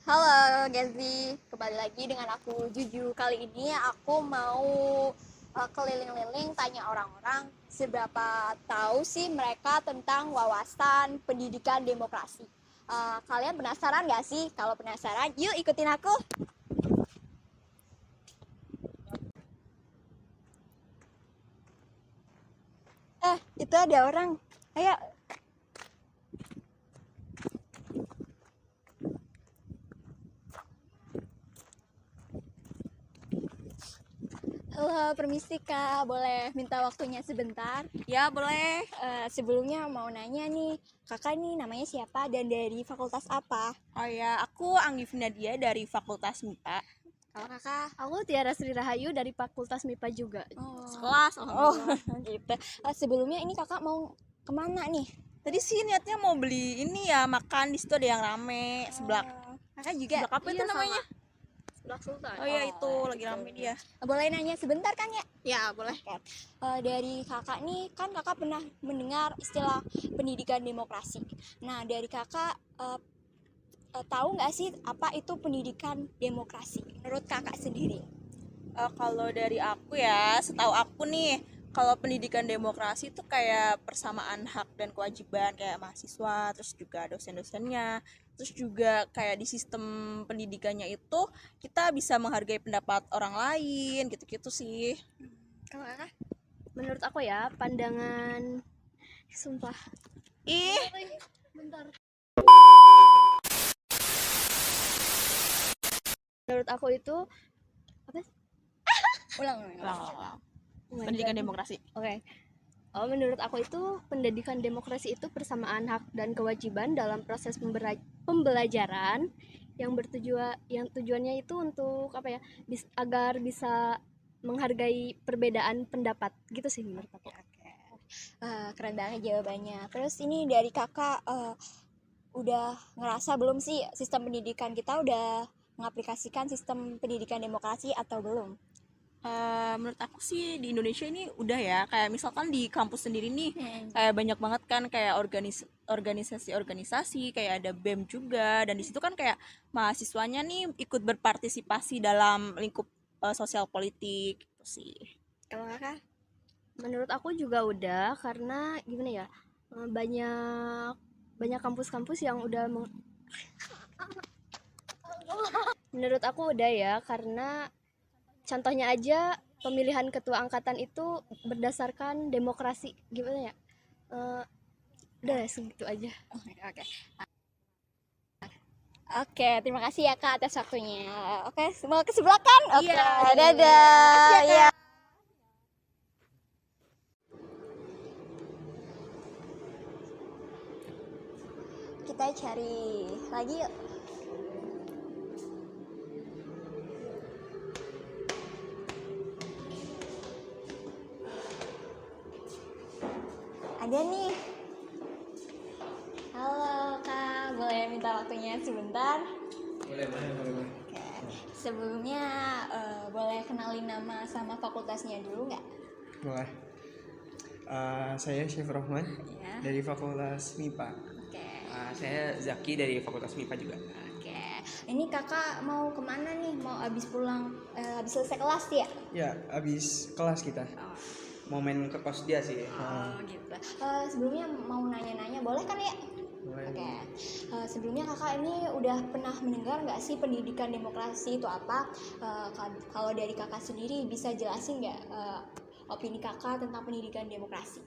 Halo Genzi, kembali lagi dengan aku Juju. Kali ini aku mau keliling-liling tanya orang-orang seberapa tahu sih mereka tentang wawasan pendidikan demokrasi. Kalian penasaran gak sih? Kalau penasaran, yuk ikutin aku. Itu ada orang. Ayo. Halo, permisi Kak. Boleh minta waktunya sebentar? Ya, boleh. Sebelumnya mau nanya nih, Kakak nih namanya siapa dan dari fakultas apa? Oh ya, aku Anggi Nadia dari Fakultas MIPA. Kalau Kakak? Aku Tiara Sri Rahayu dari Fakultas MIPA juga. Sekelas, alhamdulillah. Gitu. Sebelumnya ini Kakak mau kemana nih? Tadi sih niatnya mau beli ini ya, makan di situ ada yang rame sebelah. Kakak juga? Sebelah apa itu Iya, namanya? Sebelah Sultan. Oh ya, itu lagi gitu. rame dia. Boleh nanya sebentar kan ya? Ya, boleh. Dari Kakak nih, kan Kakak pernah mendengar istilah pendidikan demokrasi. Nah, dari Kakak tahu nggak sih apa itu pendidikan demokrasi menurut Kakak sendiri? Kalau dari aku ya, setahu aku nih, kalau pendidikan demokrasi itu kayak persamaan hak dan kewajiban kayak mahasiswa, terus juga dosen-dosennya, terus juga kayak di sistem pendidikannya itu kita bisa menghargai pendapat orang lain, gitu-gitu sih. Kalau Kakak? Menurut aku ya, pandangan sumpah. Ih, Bentar. Menurut aku itu apa? Ulang. pendidikan demokrasi. Oke. Menurut aku itu pendidikan demokrasi itu persamaan hak dan kewajiban dalam proses pembelajaran yang tujuannya itu untuk apa ya? Agar bisa menghargai perbedaan pendapat gitu sih menurut aku. Keren banget jawabannya. Terus ini dari Kakak udah ngerasa belum sih sistem pendidikan kita udah mengaplikasikan sistem pendidikan demokrasi atau belum? Menurut aku sih di Indonesia ini udah ya, kayak misalkan di kampus sendiri nih kayak banyak banget kan kayak organisasi-organisasi, kayak ada BEM juga, dan di situ kan kayak mahasiswanya nih ikut berpartisipasi dalam lingkup sosial politik gitu sih. Kalau Kakak? Menurut aku juga udah, karena gimana ya, banyak banyak kampus-kampus yang udah menurut aku udah ya, karena contohnya aja pemilihan ketua angkatan itu berdasarkan demokrasi, gimana ya, udah segitu aja. Oke, terima kasih ya Kak atas waktunya. Oke, semua ke sebelah kan? Oke, Iya, dadah. Iya. Kita cari lagi yuk. Ada nih. Halo Kak, boleh minta waktunya sebentar? Boleh. Oke. Sebelumnya boleh kenalin nama sama fakultasnya dulu nggak? Boleh. Saya Syif Rohman Ya. dari Fakultas MIPA. Oke. Saya Zaki dari Fakultas MIPA juga. Oke. Ini kakak mau kemana nih? Mau abis pulang, abis selesai kelas ya? Ya, habis kelas kita. Mau main ke kos dia sih. Gitu. Sebelumnya mau nanya-nanya, boleh kan ya? Boleh. Oke. Sebelumnya kakak ini udah pernah mendengar nggak sih pendidikan demokrasi itu apa? Kalau dari kakak sendiri bisa jelasin nggak opini kakak tentang pendidikan demokrasi?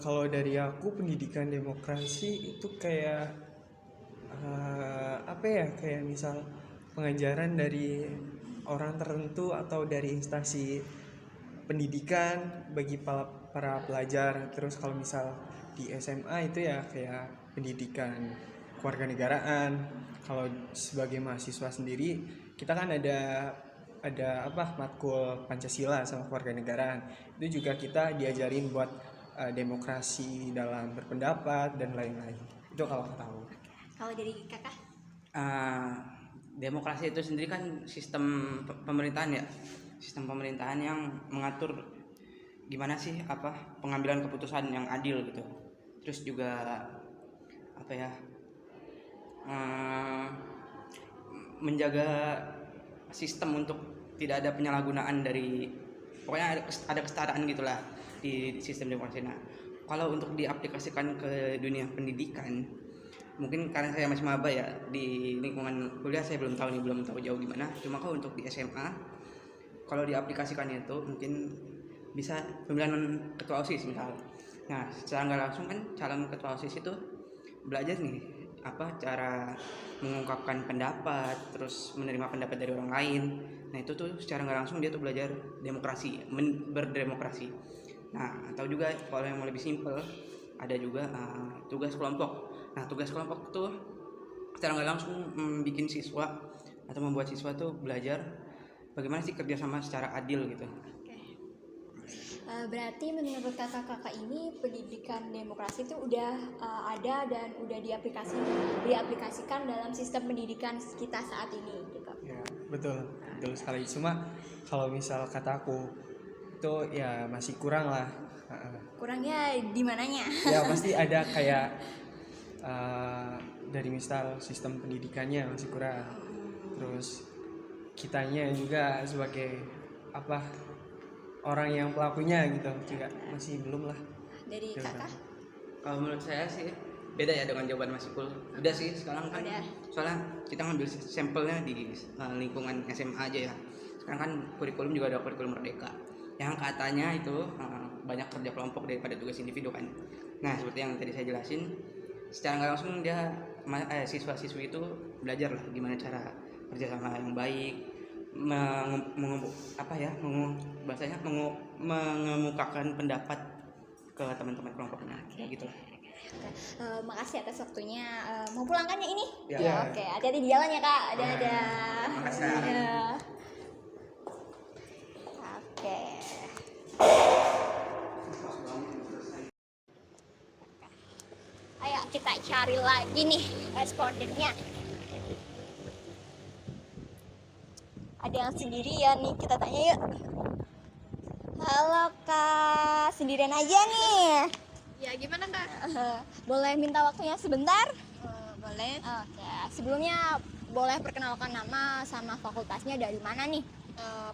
Kalau dari aku pendidikan demokrasi itu kayak apa ya? Kayak misal pengajaran dari orang tertentu atau dari instansi pendidikan bagi para pelajar. Terus kalau misal di SMA itu ya kayak pendidikan kewarganegaraan. Kalau sebagai mahasiswa sendiri kita kan ada apa matkul Pancasila sama kewarganegaraan. Itu juga kita diajarin buat demokrasi dalam berpendapat dan lain-lain. Itu kalau aku tahu. Kalau dari kakak? Demokrasi itu sendiri kan sistem pemerintahan ya. Sistem pemerintahan yang mengatur gimana sih pengambilan keputusan yang adil gitu. Terus juga menjaga sistem untuk tidak ada penyalahgunaan dari, pokoknya ada kesetaraan gitulah di sistem demokrasi. Nah, kalau untuk diaplikasikan ke dunia pendidikan, mungkin karena saya masih maba ya, di lingkungan kuliah saya belum tahu jauh gimana. Cuma kalau untuk di SMA, kalau diaplikasikan itu mungkin bisa pemilihan ketua OSIS misal. Nah, secara nggak langsung kan calon ketua OSIS itu belajar nih cara mengungkapkan pendapat, terus menerima pendapat dari orang lain. Nah, itu tuh secara nggak langsung dia tuh belajar demokrasi, berdemokrasi. Nah, atau juga kalau yang mau lebih simpel, ada juga tugas kelompok. Nah, tugas kelompok tuh secara nggak langsung bikin siswa atau membuat siswa tuh belajar bagaimana sih kerjasama secara adil gitu. Berarti menurut kakak-kakak ini pendidikan demokrasi itu udah ada dan udah diaplikasikan dalam sistem pendidikan kita saat ini gitu. Ya, betul sekali. Cuma kalau misal kata aku itu ya masih kurang lah. Kurangnya di mananya? Ya pasti ada kayak dari misal sistem pendidikannya masih kurang. Terus kitanya juga sebagai orang yang pelakunya gitu juga masih belum lah. Dari kakak? Kalau menurut saya sih beda ya dengan jawaban Mas Ikul. Udah sih sekarang kan, soalnya kita ngambil sampelnya di lingkungan SMA aja ya. Sekarang kan kurikulum juga ada kurikulum merdeka yang katanya itu banyak kerja kelompok daripada tugas individu kan. Nah, seperti yang tadi saya jelasin, secara nggak langsung dia siswa-siswi itu belajar lah gimana cara kerjasama yang baik, mengemukakan pendapat ke teman-teman kelompoknya, kayak gitu lah. Makasih atas waktunya. Mau pulang kan ya ini? Ya. Oke, hati-hati di jalan ya kak. Dadah. Makasih. Ya. Oke. Ayo kita cari lagi nih respondennya. Ada yang sendirian nih, kita tanya yuk. Halo kak, sendirian aja nih. Ya gimana kak? Boleh minta waktunya sebentar? Boleh. Oke, sebelumnya boleh perkenalkan nama sama fakultasnya dari mana nih?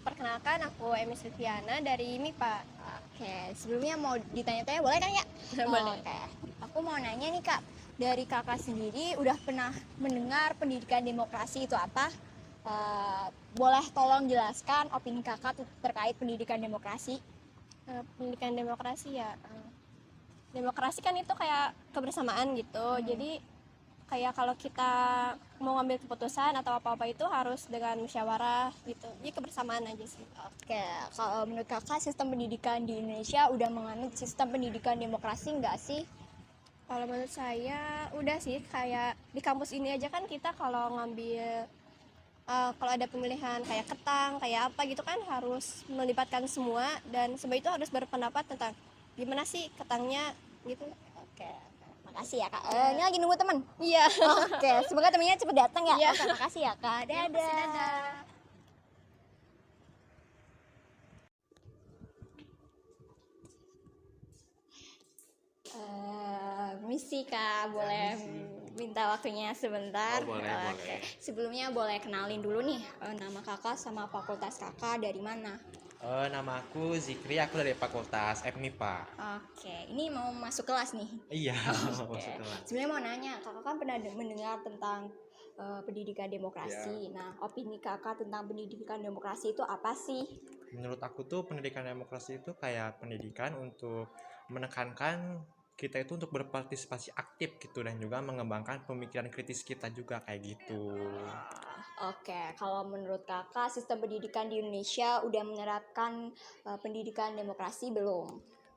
Perkenalkan aku Emi Silviana dari MIPA. Oke, sebelumnya mau ditanya-tanya boleh kan ya? Boleh. Oke, aku mau nanya nih kak, dari kakak sendiri udah pernah mendengar pendidikan demokrasi itu apa? Boleh tolong jelaskan opini kakak terkait pendidikan demokrasi? Pendidikan demokrasi ya. Demokrasi kan itu kayak kebersamaan gitu. Jadi kayak kalau kita mau ngambil keputusan atau apa-apa itu harus dengan musyawarah gitu. Jadi kebersamaan aja sih. Oke, kalau menurut kakak sistem pendidikan di Indonesia udah menganut sistem pendidikan demokrasi nggak sih? Kalau menurut saya udah sih, kayak di kampus ini aja kan kita kalau ngambil kalau ada pemilihan kayak ketang, kayak apa gitu kan harus melibatkan semua, dan semua itu harus berpendapat tentang gimana sih ketangnya gitu. Oke, makasih ya kak. Ini lagi nunggu teman. Iya. Oke, semoga temennya cepet datang ya. Iya. Oke, makasih ya kak. Dadah. Misi kak, boleh minta waktunya sebentar? Oh, boleh, Oke. boleh. Sebelumnya boleh kenalin dulu nih nama kakak sama fakultas kakak dari mana? Nama aku Zikri, aku dari Fakultas FMIPA. Oke, ini mau masuk kelas nih. Iya, Oke. maksud kelas. Sebenarnya mau nanya, kakak kan pernah mendengar tentang pendidikan demokrasi. Nah, opini kakak tentang pendidikan demokrasi itu apa sih? Menurut aku tuh pendidikan demokrasi itu kayak pendidikan untuk menekankan kita itu untuk berpartisipasi aktif gitu, dan juga mengembangkan pemikiran kritis kita juga kayak gitu. Oke, kalau menurut kakak sistem pendidikan di Indonesia udah menerapkan pendidikan demokrasi belum?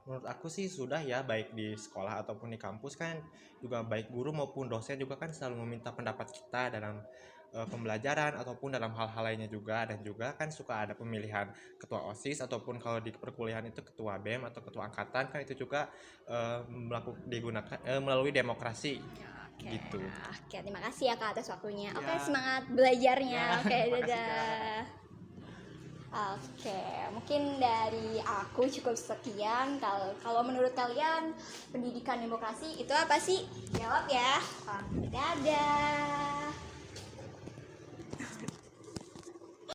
Menurut aku sih sudah ya, baik di sekolah ataupun di kampus kan juga baik guru maupun dosen juga kan selalu meminta pendapat kita dalam pembelajaran ataupun dalam hal-hal lainnya juga, dan juga kan suka ada pemilihan ketua OSIS ataupun kalau di perkuliahan itu ketua BEM atau ketua angkatan kan itu juga digunakan melalui demokrasi. Oke. Gitu. Oke, terima kasih ya kak atas waktunya. Oke, Ya. semangat belajarnya. Ya, Oke, makasih, dadah. Oke, mungkin dari aku cukup sekian. Kalau menurut kalian pendidikan demokrasi itu apa sih? Jawab ya. Oke, dadah.